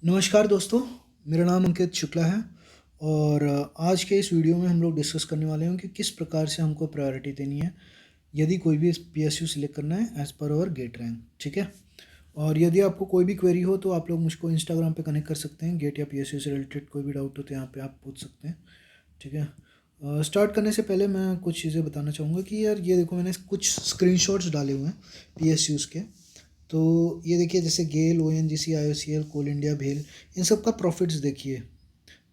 नमस्कार दोस्तों, मेरा नाम अंकित शुक्ला है और आज के इस वीडियो में हम लोग डिस्कस करने वाले हैं कि किस प्रकार से हमको प्रायोरिटी देनी है यदि कोई भी पीएसयू सिलेक्ट करना है as per hour gate rank. ठीक है। और यदि आपको कोई भी क्वेरी हो तो आप लोग मुझको इंस्टाग्राम पे कनेक्ट कर सकते हैं। गेट या पीएसयू से रिलेटेड कोई भी डाउट हो तो यहाँ पे आप पूछ सकते हैं। ठीक है। स्टार्ट करने से पहले मैं कुछ चीज़ें बताना चाहूँगा कि यार ये देखो, मैंने कुछ स्क्रीनशॉट्स डाले हुए हैं पीएसयूज़ के। तो ये देखिए, जैसे गेल, ओएनजीसी, आईओसीएल, कोल इंडिया, भेल, इन सब का प्रॉफिट्स देखिए।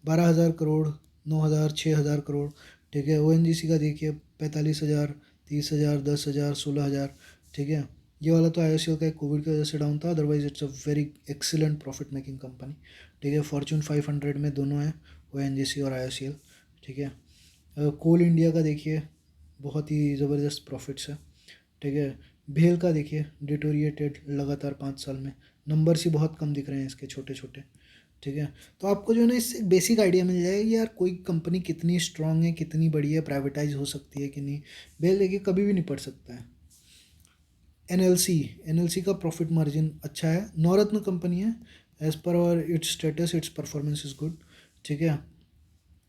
12,000 करोड़, 9,000, 6,000 करोड़। ठीक है। ओएनजीसी का देखिए 45,000, 30,000, 10,000, 16,000। ठीक है। ये वाला तो आईओसीएल का एक कोविड की वजह से डाउन था, otherwise it's a very excellent profit making company. ठीक है। फॉर्चून 500 में दोनों हैं, ओएनजीसी और आईओसीएल। ठीक है। कोल इंडिया का देखिए बहुत ही ज़बरदस्त प्रॉफिट्स है। ठीक है। भेल का देखिए डिटोरिएटेड लगातार 5 साल में, नंबर्स ही बहुत कम दिख रहे हैं इसके, छोटे छोटे। ठीक है। तो आपको जो है ना, इससे एक बेसिक आइडिया मिल जाएगा कि यार कोई कंपनी कितनी स्ट्रांग है, कितनी बड़ी है, प्राइवेटाइज हो सकती है कि नहीं। भेल देखिए कभी भी नहीं पड़ सकता है। एनएलसी, एनएलसी का प्रॉफिट मार्जिन अच्छा है, नवरत्न कंपनी है। एज पर और it's status, it's performance is good. ठीक है।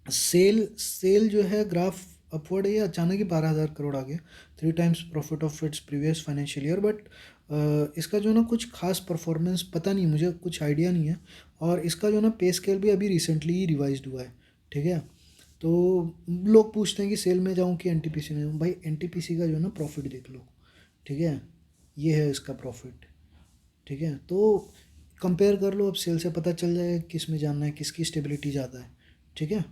सेल सेल जो है ग्राफ अपवर्ड है, ये अचानक ही 12,000 करोड़ आ गया, 3 times profit of its previous financial year. But इसका जो ना कुछ खास परफॉर्मेंस पता नहीं, मुझे कुछ आइडिया नहीं है। और इसका जो ना पे स्केल भी अभी रिसेंटली ही रिवाइज्ड हुआ है। ठीक है। तो लोग पूछते हैं कि सेल में जाऊँ कि एनटीपीसी में जाऊँ। भाई एनटीपीसी का जो है ना प्रॉफिट देख लो। ठीक है। ये है इसका प्रॉफिट। ठीक है। तो कंपेयर कर लो, अब सेल से पता चल जाएगा किस में जाना है, किसकी स्टेबिलिटी ज़्यादा है। ठीक है।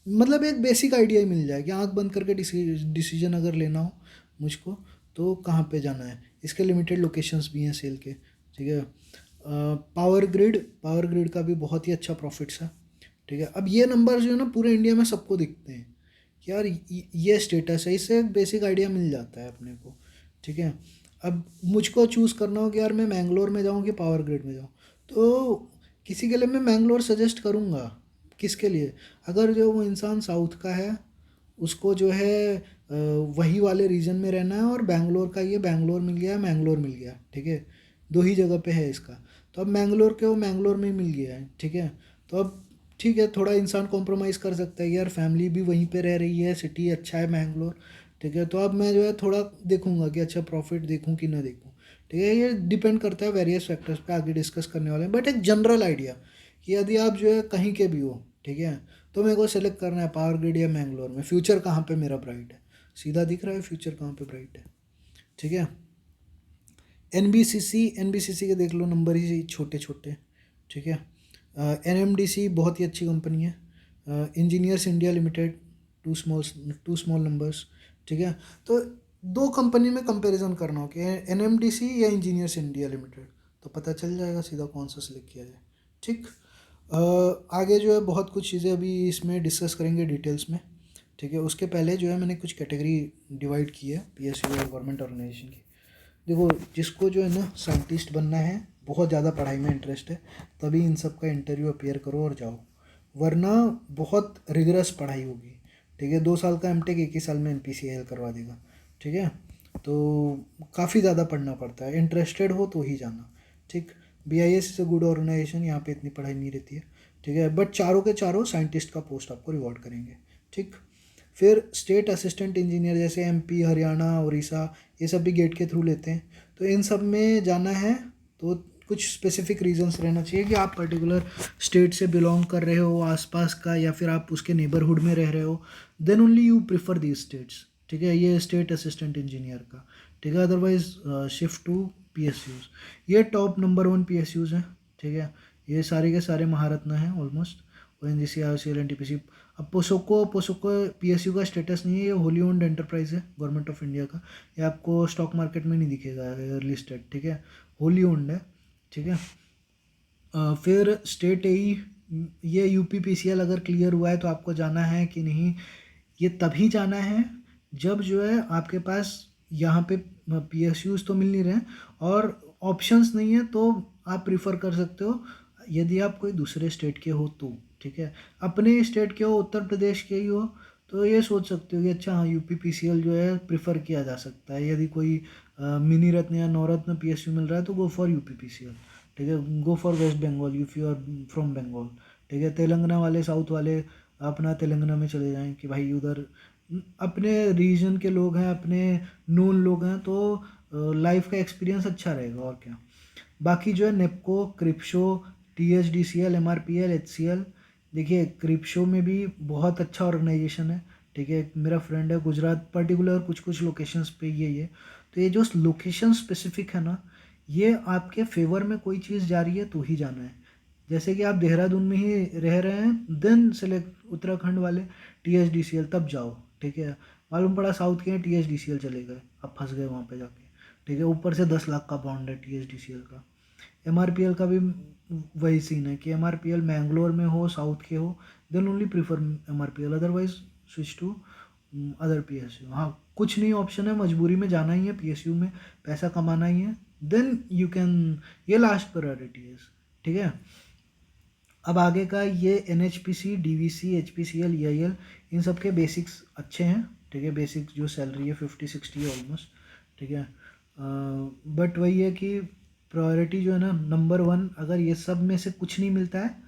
मतलब एक बेसिक आइडिया ही मिल जाए कि आंख बंद करके डिसीजन अगर लेना हो मुझको, तो कहाँ पे जाना है। इसके लिमिटेड लोकेशंस भी हैं सेल के। ठीक है। पावर ग्रिड का भी बहुत ही अच्छा प्रॉफिट्स है। ठीक है। अब ये नंबर जो है ना पूरे इंडिया में सबको दिखते हैं कि यार ये स्टेटस है, इससे एक बेसिक आइडिया मिल जाता है अपने को। ठीक है। अब मुझको चूज़ करना हो कि यार मैं मैंगलोर में जाऊँ कि पावर ग्रिड में जाऊँ, तो किसी के लिए मैं मैंगलोर सजेस्ट करूँगा। किसके लिए? अगर जो वो इंसान साउथ का है, उसको जो है वही वाले रीजन में रहना है, और बैंगलोर का ये बैंगलोर मिल गया, मैंगलोर मिल गया। ठीक है। दो ही जगह पे है इसका। तो अब मैंगलोर के वो मैंगलोर में ही मिल गया है। ठीक है। तो अब ठीक है, थोड़ा इंसान कॉम्प्रोमाइज़ कर सकता है कि यार फैमिली भी वहीं पे रह रही है, सिटी अच्छा है मैंगलोर। ठीक है। तो अब मैं जो है थोड़ा देखूंगा कि अच्छा प्रॉफिट देखूं कि ना देखूं। ठीक है। ये डिपेंड करता है वेरियस फैक्टर्स पे, आगे डिस्कस करने वाले हैं। बट एक जनरल आइडिया कि यदि आप जो है कहीं के भी हो, ठीक है, तो मेरे को सेलेक्ट करना है पावर ग्रिड या मैंगलोर में, फ्यूचर कहाँ पे मेरा ब्राइट है। सीधा दिख रहा है फ्यूचर कहाँ पे ब्राइट है। ठीक है। एनबीसीसी के देख लो, नंबर ही छोटे छोटे। ठीक है। एनएमडीसी बहुत ही अच्छी कंपनी है। Engineers India limited, too small numbers. ठीक है। तो दो कंपनी में कंपैरिजन करना हो कि एनएमडीसी या इंजीनियर्स इंडिया लिमिटेड, तो पता चल जाएगा सीधा कौन सा सिलेक्ट किया जाए। ठीक। आगे जो है बहुत कुछ चीज़ें अभी इसमें डिस्कस करेंगे डिटेल्स में। ठीक है। उसके पहले जो है मैंने कुछ कैटेगरी डिवाइड की है पीएसयू और गवर्नमेंट ऑर्गेनाइजेशन की। देखो, जिसको जो है ना साइंटिस्ट बनना है, बहुत ज़्यादा पढ़ाई में इंटरेस्ट है, तभी इन सब का इंटरव्यू अपीयर करो और जाओ, वरना बहुत रिगरस पढ़ाई होगी। ठीक है। 2 साल का एमटेक एक ही साल में एनपीसीआईएल करवा देगा। ठीक है। तो काफ़ी ज़्यादा पढ़ना पड़ता है, इंटरेस्टेड हो तो ही जाना। ठीक। BIS is a good organisation, यहाँ पे इतनी पढ़ाई नहीं रहती है। ठीक है। बट चारों के चारों साइंटिस्ट का पोस्ट आपको रिवॉर्ड करेंगे। ठीक। फिर स्टेट असिस्टेंट इंजीनियर, जैसे एमपी, हरियाणा, उड़ीसा, ये सब भी गेट के थ्रू लेते हैं। तो इन सब में जाना है तो कुछ स्पेसिफिक रीजंस रहना चाहिए कि आप पर्टिकुलर स्टेट से बिलोंग कर रहे हो, आसपास का, या फिर आप उसके नेबरहुड में रह रहे हो, then only you prefer these states. ठीक है। ये स्टेट असिस्टेंट इंजीनियर का। ठीक है। Otherwise shift to PSUs. ये टॉप नंबर 1 पीएसयूज़ हैं। ठीक है। ये सारे के सारे महारत्न हैं ऑलमोस्ट, ओएनजीसी, आईओसीएल, एनटीपीसी। अब पोसोको पीएसयू का स्टेटस नहीं है, ये होली ओन्ड एंटरप्राइज है गवर्नमेंट ऑफ इंडिया का। ये आपको स्टॉक मार्केट में नहीं दिखेगा लिस्टेड। ठीक है। होली ओन्ड है। ठीक है। फिर स्टेट एई, ये यूपीपीसीएल अगर क्लियर हुआ है तो आपको जाना है कि नहीं, ये तभी जाना है जब जो है आपके पास यहाँ पे पीएसयूज तो मिल नहीं रहे हैं और ऑप्शंस नहीं है, तो आप प्रिफर कर सकते हो यदि आप कोई दूसरे स्टेट के हो तो। ठीक है। अपने स्टेट के हो, उत्तर प्रदेश के ही हो, तो ये सोच सकते हो कि अच्छा हाँ यूपीपीसीएल जो है प्रिफर किया जा सकता है। यदि कोई मिनी रत्न या नवरत्न पीएसयू मिल रहा है तो गो फॉर यूपीपीसीएल। ठीक है, go for West Bengal if you are from Bengal. ठीक है, तेलंगाना वाले, साउथ वाले अपना तेलंगाना में चले जाएं कि भाई उधर अपने रीजन के लोग हैं, अपने नोन लोग हैं, तो लाइफ का एक्सपीरियंस अच्छा रहेगा और क्या। बाकी जो है नेपको, क्रिप्शो, THDCL, MRPL, HCL, देखिए क्रिप्शो में भी बहुत अच्छा ऑर्गेनाइजेशन है। ठीक है, मेरा फ्रेंड है गुजरात पर्टिकुलर कुछ कुछ लोकेशंस पे ये तो ये जो लोकेशन स्पेसिफिक है ना, ये आपके फेवर में कोई चीज़ जा रही है तो ही जाना है। जैसे कि आप देहरादून में ही रह रहे हैं, देन सेलेक्ट उत्तराखंड वाले THDCL, तब जाओ। ठीक है, मालूम पड़ा साउथ के हैं, THDCL चले गए, अब फंस गए वहाँ पे जाके। ठीक है, ऊपर से 10 लाख का बॉन्ड है THDCL का। MRPL का भी वही सीन है कि MRPL मैंगलोर में हो, साउथ के हो, then only prefer MRPL, otherwise switch to other PSU। हाँ, कुछ नहीं ऑप्शन है, मजबूरी में जाना ही है PSU में, पैसा कमाना ही है, देन यू कैन, ये लास्ट प्रायोरिटी है। ठीक है, अब आगे का ये NHPC, DVC, HPCL, EIL, इन सब के बेसिक्स अच्छे हैं। ठीक है, बेसिक्स जो सैलरी है 50-60 है ऑलमोस्ट। ठीक है, बट वही है कि प्रायोरिटी जो है ना, नंबर 1, अगर ये सब में से कुछ नहीं मिलता है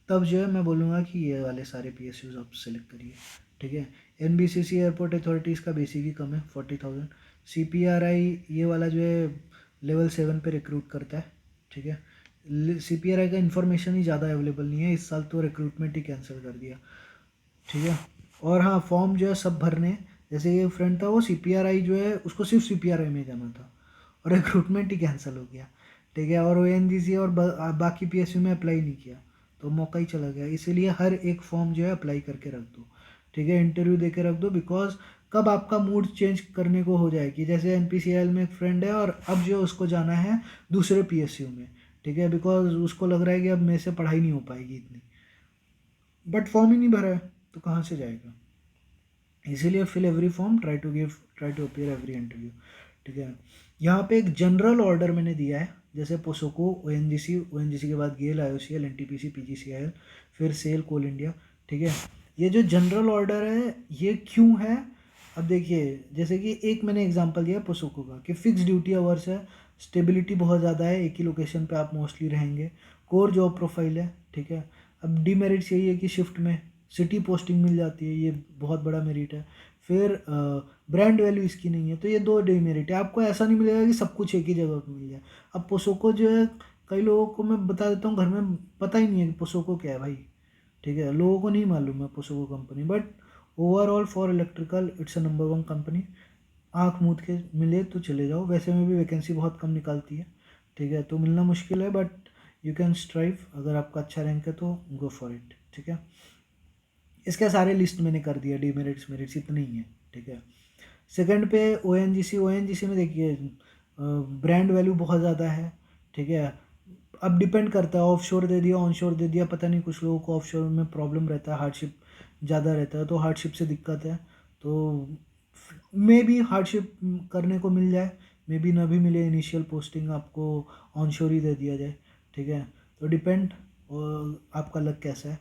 तब जो है मैं बोलूँगा कि ये वाले सारे PSUs आप सेलेक्ट करिए। ठीक है, NBCC एयरपोर्ट अथॉरिटीज़ का बेसिक ही कम है 40,000। CPRI ये वाला जो है लेवल 7 पे रिक्रूट करता है। ठीक है, CPRI का इन्फॉर्मेशन ही ज़्यादा अवेलेबल नहीं है, इस साल तो रिक्रूटमेंट ही कैंसिल कर दिया। ठीक है, और हाँ फॉर्म जो है सब भरने हैं। जैसे ये फ्रेंड था, वो CPRI जो है उसको सिर्फ CPRI में जाना था और रिक्रूटमेंट ही कैंसिल हो गया। ठीक है, और ONGC और बाकी PSU में अप्लाई नहीं किया तो मौका ही चला गया। इसीलिए हर एक फॉर्म जो है अप्लाई करके रख दो। ठीक है, इंटरव्यू दे के रख दो, बिकॉज कब आपका मूड चेंज करने को हो जाएगी। जैसे NPCL में एक फ्रेंड है और अब जो उसको जाना है दूसरे PSU में। ठीक है, बिकॉज उसको लग रहा है कि अब मेरे से पढ़ाई नहीं हो पाएगी इतनी, बट फॉर्म ही नहीं भरा है तो कहाँ से जाएगा। इसीलिए fill every form, try to appear every interview. ठीक है, यहाँ पे एक जनरल ऑर्डर मैंने दिया है, जैसे पोसोको, ONGC के बाद गेल, IOCL, NTPC, PGCIL, फिर सेल, कोल इंडिया। ठीक है, ये जो जनरल ऑर्डर है ये क्यों है, अब देखिए जैसे कि एक मैंने एग्जांपल दिया पोसोको का कि फिक्स ड्यूटी आवर्स है, स्टेबिलिटी बहुत ज़्यादा है, एक ही लोकेशन पे आप मोस्टली रहेंगे, कोर जॉब प्रोफाइल है। ठीक है, अब डीमेरिट्स यही है कि शिफ्ट में सिटी पोस्टिंग मिल जाती है, ये बहुत बड़ा मेरिट है। फिर ब्रांड वैल्यू इसकी नहीं है, तो ये दो डीमेरिट है। आपको ऐसा नहीं मिलेगा कि सब कुछ एक ही जगह पर मिल जाए। अब पोसोको जो है, कई लोगों को मैं बता देता हूँ घर में पता ही नहीं है कि पोसोको क्या है भाई। ठीक है, लोगों को नहीं मालूम है POSOCO company, but overall for electrical it's a number 1 company. आँख मूंद के मिले तो चले जाओ, वैसे में भी वैकेंसी बहुत कम निकालती है। ठीक है, तो मिलना मुश्किल है, बट यू कैन स्ट्राइव, अगर आपका अच्छा रैंक है तो गो फॉर इट। ठीक है, इसके सारे लिस्ट मैंने कर दिया, डीमेरिट्स मेरिट्स इतने ही हैं। ठीक है, सेकंड पे ONGC में देखिए ब्रांड वैल्यू बहुत ज़्यादा है। ठीक है, अब डिपेंड करता है, ऑफशोर दे दिया, ऑनशोर दे दिया, पता नहीं, कुछ लोगों को ऑफशोर में प्रॉब्लम रहता है, हार्डशिप ज़्यादा रहता है, तो हार्डशिप से दिक्कत है, तो मे बी हार्डशिप करने को मिल जाए, मे बी ना भी मिले, इनिशियल पोस्टिंग आपको ऑनशोर ही दे दिया जाए। ठीक है, तो डिपेंड आपका लक कैसा है।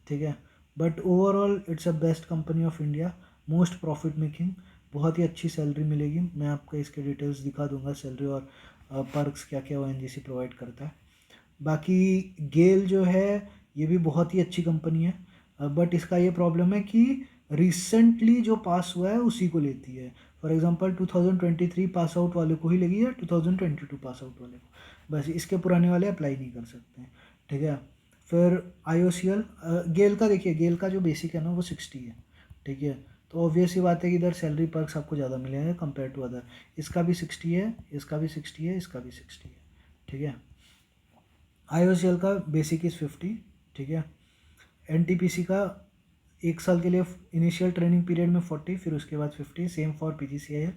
ठीक है, but overall it's a best company of India, most profit making, बहुत ही अच्छी सैलरी मिलेगी। मैं आपको इसके डिटेल्स दिखा दूंगा, सैलरी और पर्क्स क्या क्या ONGC प्रोवाइड करता है। बाकी गेल जो है ये भी बहुत ही अच्छी कंपनी है, बट इसका ये प्रॉब्लम है कि रिसेंटली जो पास हुआ है उसी को लेती है। फॉर एग्जांपल 2023 पास आउट वाले को ही लेगी या 2022 पास आउट वाले को, बस इसके पुराने वाले अप्लाई नहीं कर सकते हैं। ठीक है, फिर IOCL, गेल का देखिए, गेल का जो बेसिक है ना वो 60 है। ठीक है, तो ऑब्वियस ही बात है कि इधर सैलरी पर्क्स आपको ज़्यादा मिलेंगे कंपेयर टू अदर। इसका भी 60 है, इसका भी 60 है, इसका भी 60 है। ठीक है, IOCL का बेसिक इज़ 50। ठीक है, NTPC का 1 साल के लिए इनिशियल ट्रेनिंग पीरियड में 40, फिर उसके बाद 50, सेम फॉर PGCIL।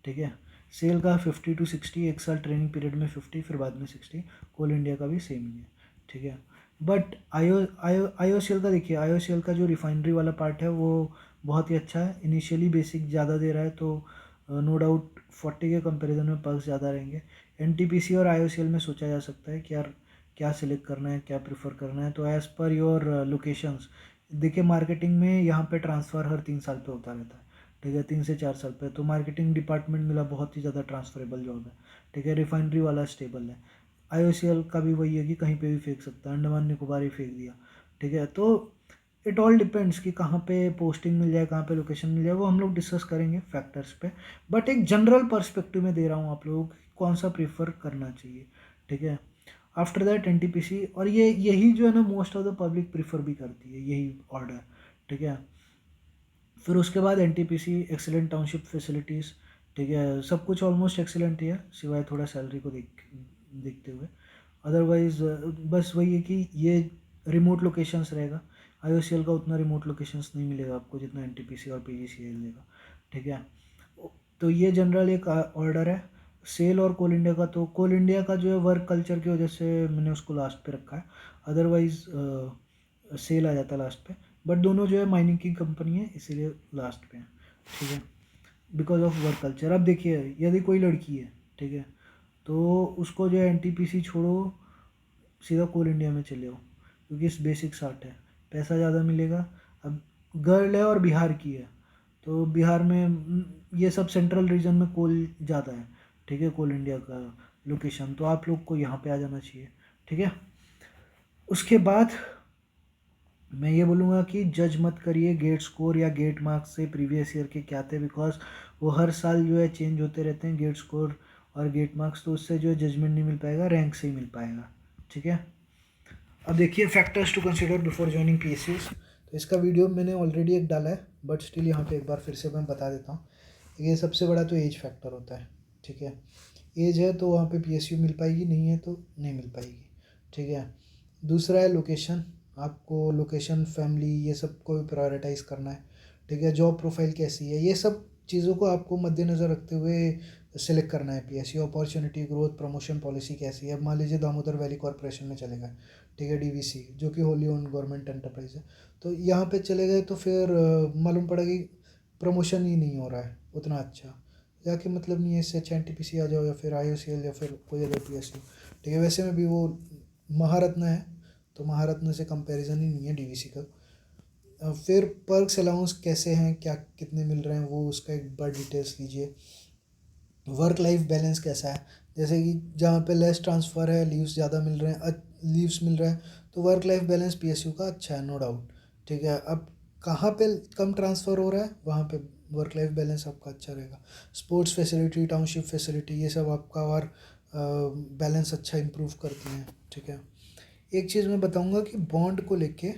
ठीक है, सेल का 50 to 60, 1 साल ट्रेनिंग पीरियड में 50, फिर बाद में 60। कोल इंडिया का भी सेम ही है। ठीक है, बट IOCL का देखिए, IOCL का जो रिफाइनरी वाला पार्ट है वो बहुत ही अच्छा है, इनिशियली बेसिक ज़्यादा दे रहा है, तो नो डाउट 40 के कंपैरिजन में पर्क्स ज़्यादा रहेंगे। NTPC और IOCL में सोचा जा सकता है कि यार क्या सिलेक्ट करना है, क्या प्रेफर करना है, तो एज़ पर योर लोकेशंस। देखिए मार्केटिंग में यहाँ पे ट्रांसफ़र हर 3 साल पे होता रहता है। ठीक है, 3 से 4 साल पे, तो मार्केटिंग डिपार्टमेंट मिला बहुत ही ज़्यादा ट्रांसफरेबल जॉब है। ठीक है, रिफाइनरी वाला स्टेबल है। IOCL का भी वही है कि कहीं पे भी फेंक सकता है, अंडमान निकोबार ही फेंक दिया, ठीक है। तो इट ऑल डिपेंड्स कि कहाँ पे पोस्टिंग मिल जाए, कहाँ पे लोकेशन मिल जाए, वो हम लोग डिस्कस करेंगे फैक्टर्स पे। बट एक जनरल पर्सपेक्टिव में दे रहा हूँ आप लोगों को कौन सा प्रीफर करना चाहिए, ठीक है। आफ्टर दैट NTPC, और ये यही जो है ना most of the public prefer भी करती है, यही ऑर्डर, ठीक है। फिर उसके बाद NTPC एक्सीलेंट टाउनशिप फैसिलिटीज़, ठीक है, सब कुछ ऑलमोस्ट एक्सीलेंट ही है सिवाय थोड़ा सैलरी को देखते हुए। अदरवाइज बस वही है कि ये रिमोट लोकेशंस रहेगा। IOCL का उतना रिमोट लोकेशंस नहीं मिलेगा आपको जितना NTPC और PGCL देगा, ठीक है। तो ये जनरल एक ऑर्डर है। सेल और कोल इंडिया का, तो कोल इंडिया का जो है वर्क कल्चर की वजह से मैंने उसको लास्ट पे रखा है, अदरवाइज सेल आ जाता है लास्ट पे। बट दोनों जो है माइनिंग की कंपनी है इसीलिए लास्ट पे है, ठीक है, बिकॉज ऑफ वर्क कल्चर। अब देखिए यदि कोई लड़की है, ठीक है, तो उसको जो है NTPC छोड़ो, सीधा कोल इंडिया में चले जाओ, क्योंकि इस बेसिक 60 है, पैसा ज़्यादा मिलेगा। अब गर्ल है और बिहार की है, तो बिहार में ये सब सेंट्रल रीजन में कोल ज़्यादा है, ठीक है, कोल इंडिया का लोकेशन, तो आप लोग को यहाँ पे आ जाना चाहिए, ठीक है। उसके बाद मैं ये बोलूँगा कि जज मत करिए गेट स्कोर या गेट मार्क्स से प्रीवियस ईयर के क्या थे, बिकॉज वो हर साल जो है चेंज होते रहते हैं गेट स्कोर और गेट मार्क्स, तो उससे जो है जजमेंट नहीं मिल पाएगा, रैंक से ही मिल पाएगा, ठीक है। अब देखिए factors to consider before joining PSUs, तो इसका वीडियो मैंने ऑलरेडी एक डाला है, बट स्टिल यहाँ पे एक बार फिर से मैं बता देता हूँ। ये सबसे बड़ा तो एज फैक्टर होता है, ठीक है। एज है तो वहाँ पे PSU मिल पाएगी, नहीं है तो नहीं मिल पाएगी, ठीक है। दूसरा है लोकेशन, आपको लोकेशन, फैमिली, ये सब को भी प्रायोरिटाइज़ करना है, ठीक है। जॉब प्रोफाइल कैसी है, ये सब चीज़ों को आपको मद्देनज़र रखते हुए सेलेक्ट करना है PSU। Opportunity, growth, promotion policy कैसी है। अब मान लीजिए दामोदर वैली कॉरपोरेशन में चले गए, ठीक है, DVC जो कि होली ओन गवर्नमेंट एंटरप्राइज है, तो यहाँ पे चले गए तो फिर मालूम पड़ा कि प्रमोशन ही नहीं हो रहा है उतना अच्छा, जाके मतलब नहीं है, इससे अच्छा NTPC आ जाओ या फिर IOCL या फिर कोई अदर PSU, ठीक है। वैसे में भी वो महारत्न है, तो महारत्न से कंपैरिजन ही नहीं है DVC का। फिर पर्क्स अलाउंस कैसे हैं, क्या कितने मिल रहे हैं, वो उसका एक बार डिटेल्स लीजिए। वर्क लाइफ बैलेंस कैसा है, जैसे कि जहाँ पे लेस ट्रांसफ़र है, लीव्स ज़्यादा मिल रहे हैं, लीव्स मिल रहे हैं, तो वर्क लाइफ बैलेंस PSU का अच्छा है, नो डाउट, ठीक है। अब कहाँ पे कम ट्रांसफ़र हो रहा है वहाँ पे वर्क लाइफ बैलेंस आपका अच्छा रहेगा। स्पोर्ट्स फैसिलिटी, टाउनशिप फैसिलिटी, ये सब आपका और बैलेंस अच्छा इम्प्रूव करती हैं, ठीक है। एक चीज़ मैं बताऊंगा कि बॉन्ड को लेके,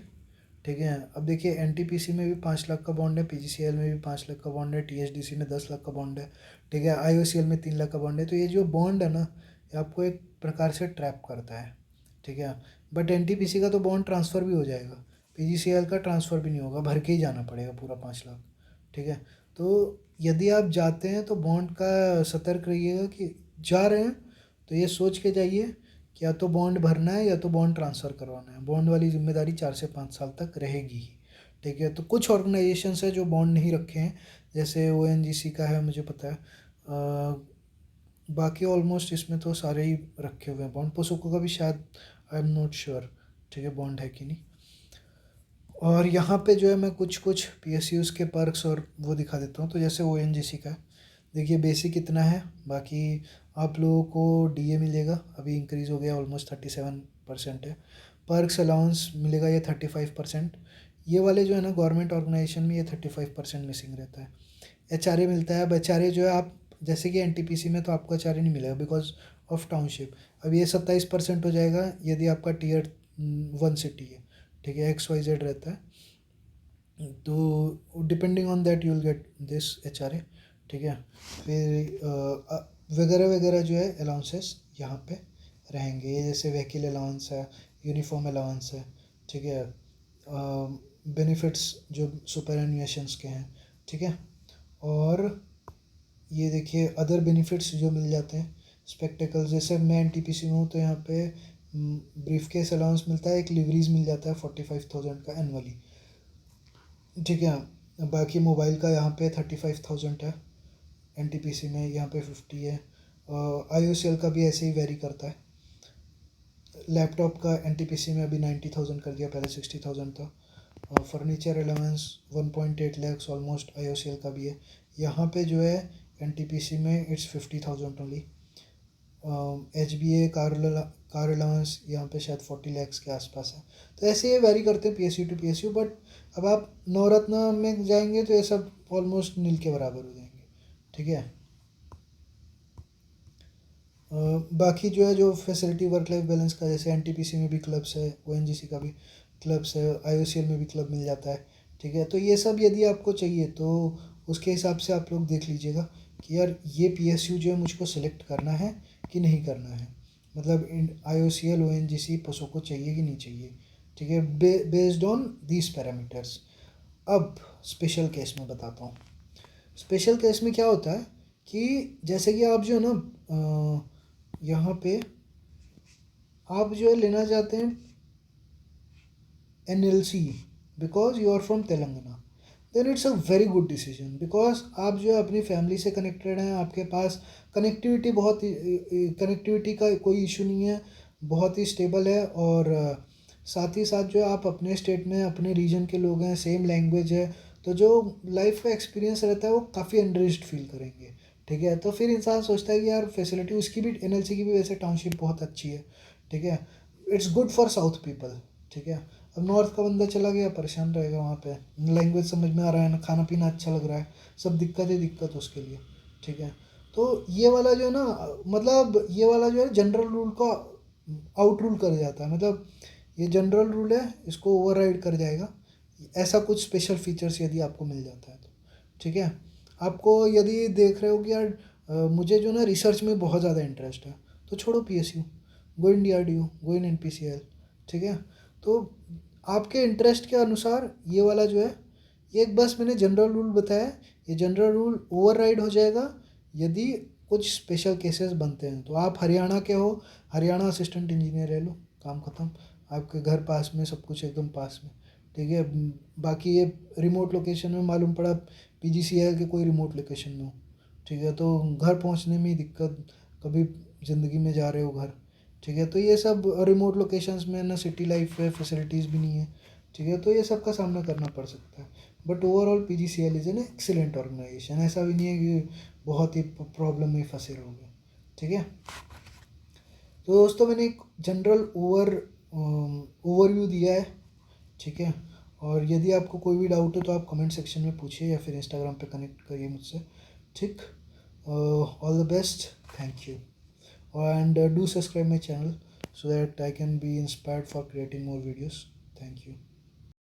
ठीक है। अब देखिए NTPC में भी 5 लाख का बॉन्ड है, PGCL में भी 5 लाख का बॉन्ड है, THDC में 10 लाख का बॉन्ड है, ठीक है, IOCL में 3 लाख का बॉन्ड है। तो ये जो बॉन्ड है ना, ये आपको एक प्रकार से ट्रैप करता है, ठीक है। बट NTPC का तो बॉन्ड ट्रांसफ़र भी हो जाएगा, PGCL का ट्रांसफ़र भी नहीं होगा, भर के ही जाना पड़ेगा पूरा 5 लाख, ठीक है। तो यदि आप जाते हैं तो बॉन्ड का सतर्क रहिएगा कि जा रहे हैं तो ये सोच के जाइए कि या तो बॉन्ड भरना है या तो बॉन्ड ट्रांसफ़र करवाना है। बॉन्ड वाली जिम्मेदारी 4 से 5 साल तक रहेगी ही, ठीक है। तो कुछ ऑर्गेनाइजेशंस है जो बॉन्ड नहीं रखे हैं, जैसे ONGC का है, मुझे पता है। बाकी ऑलमोस्ट इसमें तो सारे ही रखे हुए हैं बॉन्ड। पोसोको का भी शायद, आई एम नॉट श्योर, ठीक है, बॉन्ड है कि नहीं। और यहाँ पे जो है मैं कुछ कुछ PSUs के पर्क्स और वो दिखा देता हूँ। तो जैसे ONGC का, देखिए बेसिक इतना है, बाकी आप लोगों को DA मिलेगा, अभी इंक्रीज़ हो गया, ऑलमोस्ट 37% है। पर्क्स अलाउंस मिलेगा ये 35%। ये वाले जो है ना गवर्नमेंट ऑर्गेनाइजेशन में ये 35% मिसिंग रहता है। HRA मिलता है। अब HRA जो है, आप जैसे कि NTPC में तो आपको HRA नहीं मिलेगा बिकॉज ऑफ टाउनशिप। अब ये 27% हो जाएगा यदि आपका Tier 1 सिटी है, ठीक है, XYZ रहता है, तो depending on that you will get this HRA, ठीक है। फिर वगैरह वगैरह जो है अलाउंसेस यहाँ पे रहेंगे, ये जैसे व्हीकल अलाउंस है, यूनिफॉर्म अलाउंस है, ठीक है, बेनिफिट्स जो सुपर एनुएशंस के हैं, ठीक है। और ये देखिए अदर बेनिफिट्स जो मिल जाते हैं, स्पेक्टिकल्स, जैसे मैं NTPC में हूँ तो यहाँ पे ब्रीफ केस अलाउंस मिलता है, एक लिवरीज मिल जाता है 45,000 का एनुअली, ठीक है। बाकी मोबाइल का यहाँ पे 35,000 है, NTPC में यहाँ पे 50 है। IOCL का भी ऐसे ही वेरी करता है। लैपटॉप का NTPC में अभी 90,000 कर दिया, पहले 60,000 था। Furniture allowance 1.8 lakhs almost IOCL का भी है। यहाँ पे जो है NTPC में it's 50,000 only. HBA car allowance यहाँ पे शायद 40 लाख के आसपास है। तो ऐसे ये वेरी करते हैं PSU टू PSU, बट अब आप नवरत्न में जाएंगे तो ये सब ऑलमोस्ट नील के बराबर हो जाएंगे, ठीक है। बाकी जो है, जो फैसिलिटी वर्क लाइफ बैलेंस का, जैसे NTPC में भी क्लब्स है, ONGC का भी क्लब्स है, IOCL में भी क्लब मिल जाता है, ठीक है। तो ये सब यदि आपको चाहिए तो उसके हिसाब से आप लोग देख लीजिएगा कि यार ये PSU जो है मुझको सेलेक्ट करना है कि नहीं करना है, मतलब IOCL ONGC पसो को चाहिए कि नहीं चाहिए, ठीक है, बेस्ड ऑन दीज पैरामीटर्स। अब स्पेशल केस में बताता हूँ। स्पेशल केस में क्या होता है कि जैसे कि आप जो है ना यहाँ पे आप जो है लेना चाहते हैं NLC because you are from Telangana, then it's a very good decision, because आप जो है अपनी फैमिली से कनेक्टेड हैं, आपके पास कनेक्टिविटी का कोई इशू नहीं है, बहुत ही स्टेबल है, और साथ ही साथ जो है आप अपने स्टेट में अपने रीजन के लोग हैं, सेम लैंग्वेज है, तो जो लाइफ का एक्सपीरियंस रहता है वो काफ़ी एनरिच्ड फील करेंगे, ठीक है। तो फिर इंसान सोचता है कि यार फैसिलिटी उसकी भी, NLC की भी वैसे टाउनशिप बहुत अच्छी है, ठीक है, it's good for south people, ठीक है। अब नॉर्थ का बंदा चला गया, परेशान रहेगा वहाँ पे, लैंग्वेज समझ में आ रहा है ना, खाना पीना अच्छा लग रहा है, सब दिक्कत ही दिक्कत उसके लिए, ठीक है। तो ये वाला जो है ना, मतलब ये वाला जो है जनरल रूल को आउट रूल कर जाता है, मतलब ये जनरल रूल है, इसको ओवरराइड कर जाएगा, ऐसा कुछ स्पेशल फीचर्स यदि आपको मिल जाता है तो, ठीक है। आपको यदि देख रहे हो कि यार मुझे जो ना रिसर्च में बहुत ज़्यादा इंटरेस्ट है, तो छोड़ो PSU, गो इन DRDO, गो इन NPCL, ठीक है। तो आपके इंटरेस्ट के अनुसार ये वाला जो है, ये एक बस मैंने जनरल रूल बताया, ये जनरल रूल ओवरराइड हो जाएगा यदि कुछ स्पेशल केसेस बनते हैं। तो आप हरियाणा के हो, हरियाणा असिस्टेंट इंजीनियर ले लो, काम ख़त्म, आपके घर पास में, सब कुछ एकदम पास में, ठीक है। बाकी ये रिमोट लोकेशन में मालूम पड़ा PGCIL के कोई रिमोट लोकेशन में हो, ठीक है, तो घर पहुंचने में ही दिक्कत, कभी ज़िंदगी में जा रहे हो घर, ठीक है, तो ये सब रिमोट लोकेशंस में ना सिटी लाइफ है, फैसिलिटीज़ भी नहीं है, ठीक है, तो ये सब का सामना करना पड़ सकता है। But overall PGCIL is an excellent organisation, ऐसा भी नहीं है कि बहुत ही प्रॉब्लम में फंसे रहोगे, ठीक है। तो दोस्तों मैंने एक जनरल ओवरव्यू दिया है, ठीक है, और यदि आपको कोई भी डाउट हो तो आप कमेंट सेक्शन में पूछिए या फिर इंस्टाग्राम पे कनेक्ट करिए मुझसे, ठीक। All the best, thank you, and do subscribe my channel so that I can be inspired for creating more videos. Thank you.